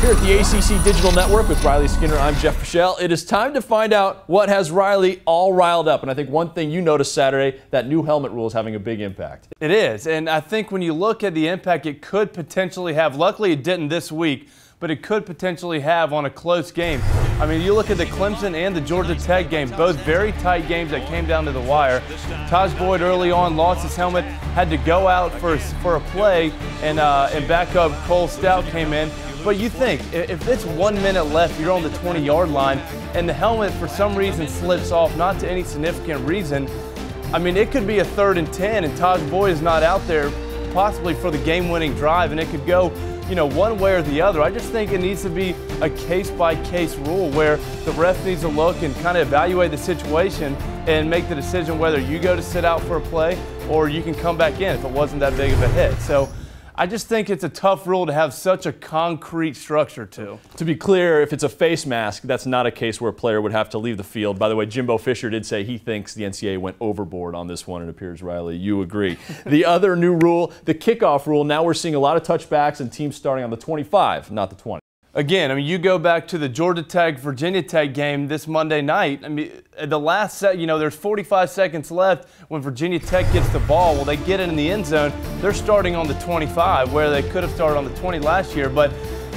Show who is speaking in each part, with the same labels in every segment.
Speaker 1: Here at the ACC Digital Network with Riley Skinner, I'm Jeff Fischel. It is time to find out what has Riley all riled up. And I think one thing you noticed Saturday, that new helmet rule is having a big impact.
Speaker 2: It is, and I think when you look at the impact it could potentially have, luckily it didn't this week, but it could potentially have on a close game. I mean, you look at the Clemson and the Georgia Tech game, both very tight games that came down to the wire. Taj Boyd early on lost his helmet, had to go out for a play, and backup Cole Stout came in. But you think, if it's 1 minute left, you're on the 20-yard line, and the helmet for some reason slips off, not to any significant reason, I mean, it could be a 3rd and 10, and Taj Boyd is not out there possibly for the game-winning drive, and it could go, you know, one way or the other. I just think it needs to be a case-by-case rule where the ref needs to look and kind of evaluate the situation and make the decision whether you go to sit out for a play or you can come back in if it wasn't that big of a hit. So I just think it's a tough rule to have such a concrete structure to.
Speaker 1: To be clear, if it's a face mask, that's not a case where a player would have to leave the field. By the way, Jimbo Fisher did say he thinks the NCAA went overboard on this one. It appears, Riley, you agree. The other new rule, the kickoff rule, now we're seeing a lot of touchbacks and teams starting on the 25, not the 20.
Speaker 2: Again, I mean, you go back to the Georgia Tech, Virginia Tech game this Monday night. I mean, the last set, you know, there's 45 seconds left when Virginia Tech gets the ball. Well, they get it in the end zone. They're starting on the 25, where they could have started on the 20 last year. But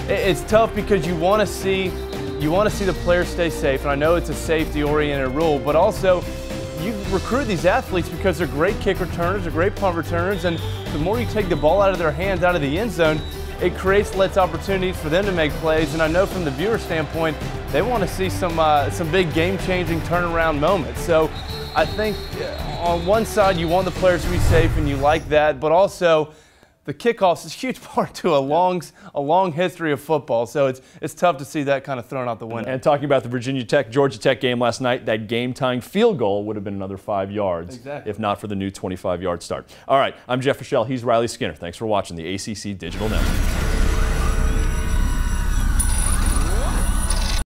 Speaker 2: it's tough because you want to see the players stay safe. And I know it's a safety-oriented rule, but also you recruit these athletes because they're great kick returners, they're great punt returners, and the more you take the ball out of their hands, out of the end zone, it lets opportunities for them to make plays. And I know from the viewer standpoint, they want to see some big game-changing turnaround moments. So I think on one side you want the players to be safe and you like that, but also the kickoffs is a huge part to a long history of football. So it's tough to see that kind of thrown out the window.
Speaker 1: And talking about the Virginia Tech, Georgia Tech game last night, that game-tying field goal would have been another 5 yards, if not for the new 25-yard start. All right, I'm Jeff Fischel. He's Riley Skinner. Thanks for watching the ACC Digital Network.